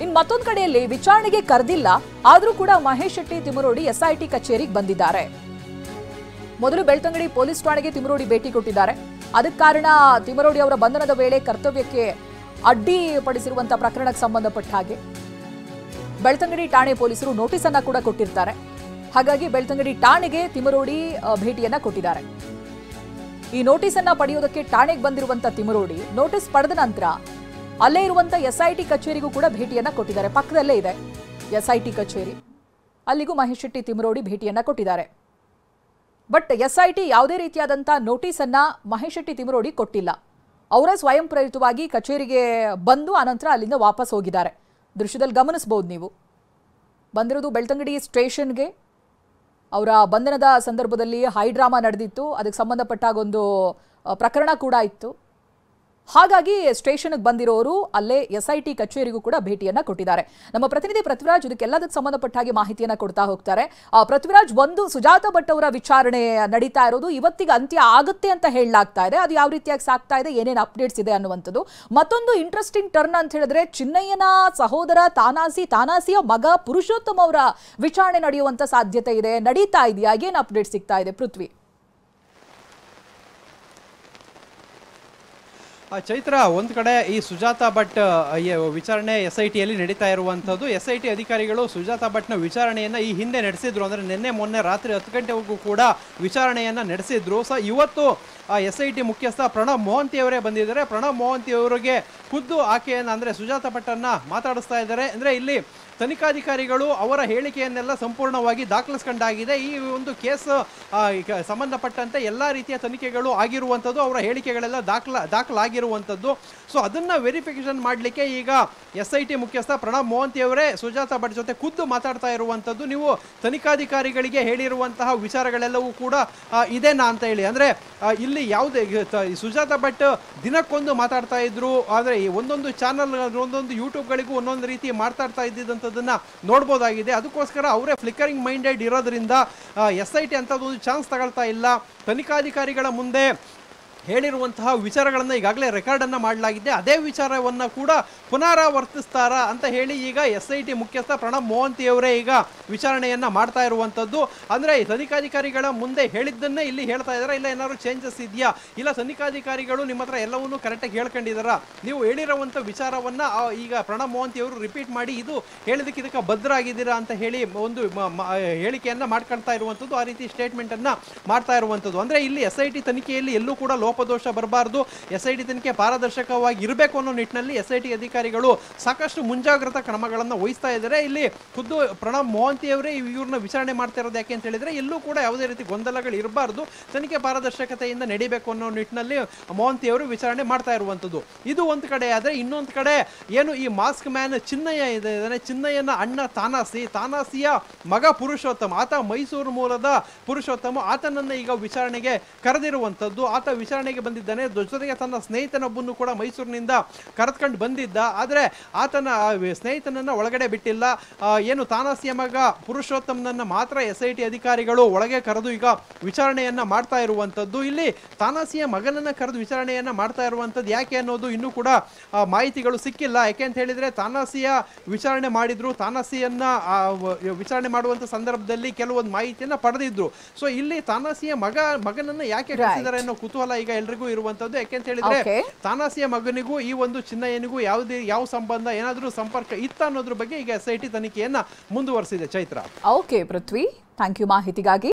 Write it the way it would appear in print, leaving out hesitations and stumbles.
ಇನ್ನು ಮತ್ತೊಂದು ಕಡೆಯಲ್ಲಿ ವಿಚಾರಣೆಗೆ ಕರೆದಿಲ್ಲ, ಆದರೂ ಕೂಡ ಮಹೇಶ್ ಶೆಟ್ಟಿ ತಿಮರೋಡಿ ಎಸ್ಐಟಿ ಕಚೇರಿಗೆ ಬಂದಿದ್ದಾರೆ. ಮೊದಲು ಬೆಳ್ತಂಗಡಿ ಪೊಲೀಸ್ ಠಾಣೆಗೆ ತಿಮರೋಡಿ ಭೇಟಿ ಕೊಟ್ಟಿದ್ದಾರೆ. ಅದಕ್ಕೆ ಕಾರಣ ತಿಮರೋಡಿ ಅವರ ಬಂಧನದ ವೇಳೆ ಕರ್ತವ್ಯಕ್ಕೆ ಅಡ್ಡಿಪಡಿಸಿರುವಂತಹ ಪ್ರಕರಣಕ್ಕೆ ಸಂಬಂಧಪಟ್ಟ ಹಾಗೆ ಬೆಳ್ತಂಗಡಿ ಠಾಣೆ ಪೊಲೀಸರು ನೋಟಿಸ್ ಅನ್ನ ಕೂಡ ಕೊಟ್ಟಿರ್ತಾರೆ. ಹಾಗಾಗಿ ಬೆಳ್ತಂಗಡಿ ಠಾಣೆಗೆ ತಿಮರೋಡಿ ಭೇಟಿಯನ್ನ ಕೊಟ್ಟಿದ್ದಾರೆ. ಈ ನೋಟಿಸ್ ಅನ್ನ ಪಡೆಯೋದಕ್ಕೆ ಠಾಣೆಗೆ ಬಂದಿರುವಂತಹ ತಿಮರೋಡಿ ನೋಟಿಸ್ ಪಡೆದ ನಂತರ ಅಲ್ಲೇ ಇರುವಂತಹ ಎಸ್ಐಟಿ ಕಚೇರಿಗೂ ಕೂಡ ಭೇಟಿಯನ್ನ ಕೊಟ್ಟಿದ್ದಾರೆ. ಪಕ್ಕದಲ್ಲೇ ಇದೆ ಎಸ್ಐಟಿ ಕಚೇರಿ, ಅಲ್ಲಿಗೂ ಮಹೇಶ್ ಶೆಟ್ಟಿ ತಿಮರೋಡಿ ಭೇಟಿಯನ್ನ ಕೊಟ್ಟಿದ್ದಾರೆ. ಬಟ್ ಎಸ್ಐಟಿ ಯಾವುದೇ ರೀತಿಯಾದಂತಹ ನೋಟಿಸ್ ಅನ್ನ ಮಹೇಶ್ ಶೆಟ್ಟಿ ತಿಮರೋಡಿ ಕೊಟ್ಟಿಲ್ಲ. ಅವರೇ ಸ್ವಯಂ ಪ್ರೇರಿತವಾಗಿ ಕಚೇರಿಗೆ ಬಂದು ಆನಂತರ ಅಲ್ಲಿಂದ ವಾಪಸ್ ಹೋಗಿದ್ದಾರೆ. ದೃಶ್ಯದಲ್ಲಿ ಗಮನಿಸಬಹುದು ನೀವು. ಬಂದಿರೋದು ಬೆಳ್ತಂಗಡಿ ಸ್ಟೇಷನ್ಗೆ. ಅವರ ಬಂಧನದ ಸಂದರ್ಭದಲ್ಲಿ ಹೈ ಡ್ರಾಮಾ ನಡೆದಿತ್ತು, ಅದಕ್ಕೆ ಸಂಬಂಧಪಟ್ಟಾಗ ಒಂದು ಪ್ರಕರಣ ಕೂಡ ಇತ್ತು. ಹಾಗಾಗಿ ಸ್ಟೇಷನ್ಗೆ ಬಂದಿರೋರು ಅಲ್ಲೇ ಎಸ್ಐಟಿ ಕಚೇರಿಗೂ ಕೂಡ ಭೇಟಿಯನ್ನ ಕೊಟ್ಟಿದ್ದಾರೆ. ನಮ್ಮ ಪ್ರತಿನಿಧಿ ಪೃಥ್ವಿರಾಜ್ ಇದಕ್ಕೆಲ್ಲದಕ್ಕೆ ಸಂಬಂಧಪಟ್ಟ ಹಾಗೆ ಮಾಹಿತಿಯನ್ನ ಕೊಡ್ತಾ ಹೋಗ್ತಾರೆ. ಪೃಥ್ವಿರಾಜ್, ಒಂದು ಸುಜಾತ ಭಟ್ ಅವರ ವಿಚಾರಣೆ ನಡೀತಾ ಇರೋದು ಇವತ್ತಿಗೆ ಅಂತ್ಯ ಆಗುತ್ತೆ ಅಂತ ಹೇಳಲಾಗ್ತಾ ಇದೆ. ಅದು ಯಾವ ರೀತಿಯಾಗಿ ಸಾಗ್ತಾ ಇದೆ, ಏನೇನು ಅಪ್ಡೇಟ್ಸ್ ಇದೆ ಅನ್ನುವಂಥದ್ದು. ಮತ್ತೊಂದು ಇಂಟ್ರೆಸ್ಟಿಂಗ್ ಟರ್ನ್ ಅಂತ ಹೇಳಿದ್ರೆ ಚಿನ್ನಯ್ಯನ ಸಹೋದರ ತಾನಾಸಿಯ ಮಗ ಪುರುಷೋತ್ತಮ್ ಅವರ ವಿಚಾರಣೆ ನಡೆಯುವಂತ ಸಾಧ್ಯತೆ ಇದೆ. ನಡೀತಾ ಇದೆಯಾ? ಏನು ಅಪ್ಡೇಟ್ ಸಿಗ್ತಾ ಇದೆ ಪೃಥ್ವಿ? ಚೈತ್ರ, ಒಂದು ಕಡೆ ಈ ಸುಜಾತ ಭಟ್ ವಿಚಾರಣೆ SITಯಲ್ಲಿ ನಡೀತಾ ಇರುವಂಥದ್ದು. SIT ಅಧಿಕಾರಿಗಳು ಸುಜಾತ ಭಟ್ನ ವಿಚಾರಣೆಯನ್ನು ಈ ಹಿಂದೆ ನಡೆಸಿದ್ರು. ಅಂದರೆ ನಿನ್ನೆ ಮೊನ್ನೆ ರಾತ್ರಿ 10 ಗಂಟೆವರೆಗೂ ಕೂಡ ವಿಚಾರಣೆಯನ್ನು ನಡೆಸಿದ್ರು. ಇವತ್ತು SIT ಮುಖ್ಯಸ್ಥ ಪ್ರಣಬ್ ಮೊಹಂತಿ ಅವರೇ ಬಂದಿದ್ದಾರೆ. ಪ್ರಣಬ್ ಮೊಹಂತಿ ಅವರಿಗೆ ಖುದ್ದು ಆಕೆಯನ್ನು ಅಂದರೆ ಸುಜಾತ ಭಟ್ಟನ್ನು ಮಾತಾಡಿಸ್ತಾ ಇದ್ದಾರೆ. ಅಂದರೆ ಇಲ್ಲಿ ತನಿಖಾಧಿಕಾರಿಗಳು ಅವರ ಹೇಳಿಕೆಯನ್ನೆಲ್ಲ ಸಂಪೂರ್ಣವಾಗಿ ದಾಖಲಿಸ್ಕೊಂಡಾಗಿದೆ. ಈ ಒಂದು ಕೇಸ್ ಸಂಬಂಧಪಟ್ಟಂತೆ ಎಲ್ಲ ರೀತಿಯ ತನಿಖೆಗಳು ಆಗಿರುವಂಥದ್ದು, ಅವರ ಹೇಳಿಕೆಗಳೆಲ್ಲ ದಾಖಲಾಗಿರುವಂಥದ್ದು. ಸೊ ಅದನ್ನು ವೆರಿಫಿಕೇಶನ್ ಮಾಡಲಿಕ್ಕೆ ಈಗ SIT ಮುಖ್ಯಸ್ಥ ಪ್ರಣಬ್ ಮೊಹಂತಿ ಅವರೇ ಸುಜಾತ ಭಟ್ ಜೊತೆ ಖುದ್ದು ಮಾತಾಡ್ತಾ ಇರುವಂಥದ್ದು. ನೀವು ತನಿಖಾಧಿಕಾರಿಗಳಿಗೆ ಹೇಳಿರುವಂತಹ ವಿಚಾರಗಳೆಲ್ಲವೂ ಕೂಡ ಇದೇನಾ ಅಂತ ಹೇಳಿ. ಅಂದರೆ ಇಲ್ಲಿ ಯಾವುದೇ ಸುಜಾತ ಭಟ್ ದಿನಕ್ಕೊಂದು ಮಾತಾಡ್ತಾ ಇದ್ರು. ಆದರೆ ಒಂದೊಂದು ಚಾನಲ್, ಒಂದೊಂದು ಯೂಟ್ಯೂಬ್ಗಳಿಗೂ ಒಂದೊಂದು ರೀತಿ ಮಾತಾಡ್ತಾ ಇದ್ದಿದ್ದಂಥದ್ದನ್ನ ನೋಡ್ಬೋದಾಗಿದೆ. ಅದಕ್ಕೋಸ್ಕರ ಅವರೇ ಫ್ಲಿಕರಿಂಗ್ ಮೈಂಡೆಡ್ ಇರೋದ್ರಿಂದ SIT ಅಂಥದ್ದೊಂದು ಚಾನ್ಸ್ ತಗೊಳ್ತಾ ಇಲ್ಲ. ತನಿಖಾಧಿಕಾರಿಗಳ ಮುಂದೆ ಹೇಳಿರುವಂತಹ ವಿಚಾರಗಳನ್ನು ಈಗಾಗಲೇ ರೆಕಾರ್ಡನ್ನು ಮಾಡಲಾಗಿದೆ. ಅದೇ ವಿಚಾರವನ್ನು ಕೂಡ ಪುನರಾವರ್ತಿಸ್ತಾರಾ ಅಂತ ಹೇಳಿ ಈಗ SIT ಮುಖ್ಯಸ್ಥ ಪ್ರಣಬ್ ಮೊಹಂತಿ ಅವರೇ ಈಗ ವಿಚಾರಣೆಯನ್ನು ಮಾಡ್ತಾ ಇರುವಂಥದ್ದು. ಅಂದರೆ ತನಿಖಾಧಿಕಾರಿಗಳ ಮುಂದೆ ಹೇಳಿದ್ದನ್ನೇ ಇಲ್ಲಿ ಹೇಳ್ತಾ ಇದ್ದಾರೆ. ಇಲ್ಲ ಏನಾದ್ರು ಚೇಂಜಸ್ ಇದೆಯಾ, ಇಲ್ಲ ತನಿಖಾಧಿಕಾರಿಗಳು ನಿಮ್ಮ ಹತ್ರ ಎಲ್ಲವನ್ನೂ ಕರೆಕ್ಟಾಗಿ ಹೇಳ್ಕೊಂಡಿದ್ದಾರಾ, ನೀವು ಹೇಳಿರುವಂಥ ವಿಚಾರವನ್ನು ಈಗ ಪ್ರಣಬ್ ಮೊಹಂತಿ ಅವರು ರಿಪೀಟ್ ಮಾಡಿ ಇದು ಹೇಳಿದಕ್ಕೆ ಬದ್ಧ ಆಗಿದ್ದೀರಾ ಅಂತ ಹೇಳಿ ಒಂದು ಹೇಳಿಕೆಯನ್ನು ಮಾಡ್ಕೊಳ್ತಾ ಇರುವಂಥದ್ದು. ಆ ರೀತಿ ಸ್ಟೇಟ್ಮೆಂಟನ್ನು ಮಾಡ್ತಾ ಇರುವಂಥದ್ದು. ಅಂದರೆ ಇಲ್ಲಿ SIT ತನಿಖೆಯಲ್ಲಿ ಎಲ್ಲೂ ಕೂಡ ಲೋಪದೋಷ ಬರಬಾರ್ದು, SIT ತನಿಖೆ ಪಾರದರ್ಶಕವಾಗಿ ಇರಬೇಕು ಅನ್ನೋ ನಿಟ್ಟಿನಲ್ಲಿ SIT ಅಧಿಕಾರಿಗಳು ಸಾಕಷ್ಟು ಮುಂಜಾಗ್ರತಾ ಕ್ರಮಗಳನ್ನು ವಹಿಸ್ತಾ ಇದ್ದಾರೆ. ಇಲ್ಲಿ ಖುದ್ದು ಪ್ರಣಬ್ ಮೊಹಂತಿ ಅವರೇ ಇವ್ರನ್ನ ವಿಚಾರಣೆ ಮಾಡ್ತಾ ಇರೋದು. ಯಾಕೆ ಅಂತ ಹೇಳಿದ್ರೆ ಎಲ್ಲೂ ಕೂಡ ಯಾವುದೇ ರೀತಿ ಗೊಂದಲಗಳು ಇರಬಾರ್ದು, ತನಿಖೆ ಪಾರದರ್ಶಕತೆಯಿಂದ ನಡೀಬೇಕು ಅನ್ನೋ ನಿಟ್ಟಿನಲ್ಲಿ ಮೊಹಂತಿ ಅವರು ವಿಚಾರಣೆ ಮಾಡ್ತಾ ಇರುವಂಥದ್ದು. ಇದು ಒಂದು ಕಡೆ. ಆದರೆ ಇನ್ನೊಂದು ಕಡೆ ಏನು ಈ ಮಾಸ್ಕ್ ಮ್ಯಾನ್ ಚಿನ್ನಯ್ಯ ಇದ್ದಾನೆ, ಚಿನ್ನಯ್ಯನ ಅಣ್ಣ ತಾನಾಸಿಯ ಮಗ ಪುರುಷೋತ್ತಮ, ಆತ ಮೈಸೂರು ಮೂಲದ ಪುರುಷೋತ್ತಮ, ಆತನನ್ನ ಈಗ ವಿಚಾರಣೆಗೆ ಕರೆದಿರುವಂಥದ್ದು. ಆತ ವಿಚಾರಣೆಗೆ ಬಂದಿದ್ದಾನೆ. ಜೊತೆಗೆ ತನ್ನ ಸ್ನೇಹಿತನೊಬ್ಬನ್ನು ಕೂಡ ಮೈಸೂರಿನಿಂದ ಕರೆದುಕೊಂಡು ಬಂದಿದ್ದ. ಆದರೆ ಆತನ ಸ್ನೇಹಿತನನ್ನ ಒಳಗಡೆ ಬಿಟ್ಟಿಲ್ಲ. ಏನು ತಾನಾಸಿಯ ಮಗ ಪುರುಷೋತ್ತಮನನ್ನ ಮಾತ್ರ SIT ಅಧಿಕಾರಿಗಳು ಒಳಗೆ ಕರೆದು ಈಗ ವಿಚಾರಣೆಯನ್ನ ಮಾಡ್ತಾ ಇರುವಂಥದ್ದು. ಇಲ್ಲಿ ತಾನಾಸಿಯ ಮಗನನ್ನ ಕರೆದು ವಿಚಾರಣೆಯನ್ನ ಮಾಡ್ತಾ ಇರುವಂಥದ್ದು ಯಾಕೆ ಅನ್ನೋದು ಇನ್ನೂ ಕೂಡ ಮಾಹಿತಿಗಳು ಸಿಕ್ಕಿಲ್ಲ. ಯಾಕೆ ಅಂತ ಹೇಳಿದ್ರೆ ತಾನಾಸಿಯ ವಿಚಾರಣೆ ಮಾಡಿದ್ರು, ತಾನಾಸಿಯನ್ನ ವಿಚಾರಣೆ ಮಾಡುವಂತ ಸಂದರ್ಭದಲ್ಲಿ ಕೆಲವೊಂದು ಮಾಹಿತಿಯನ್ನ ಪಡೆದಿದ್ರು. ಸೊ ಇಲ್ಲಿ ತಾನಾಸಿಯ ಮಗನನ್ನ ಯಾಕೆ ಕರೆಸಿದ್ದಾರೆ ಅನ್ನೋ ಕುತೂಹಲ ಈಗ ಎಲ್ರಿಗೂ ಇರುವಂತದ್ದು. ಯಾಕೆಂತ ಹೇಳಿದ್ರೆ ತಾನಾಸಿಯ ಮಗನಿಗೂ ಈ ಒಂದು ಚಿನ್ನಯ್ಯನಿಗೂ ಯಾವ ಸಂಬಂಧ, ಏನಾದರೂ ಸಂಪರ್ಕ ಇತ್ತ ಅನ್ನೋದ್ರ ಬಗ್ಗೆ ಈಗ SIT ತನಿಖೆಯನ್ನ ಮುಂದುವರಿಸಿದೆ. Chaitra. Okay Prithvi, thank you ಮಾಹಿತಿಗಾಗಿ.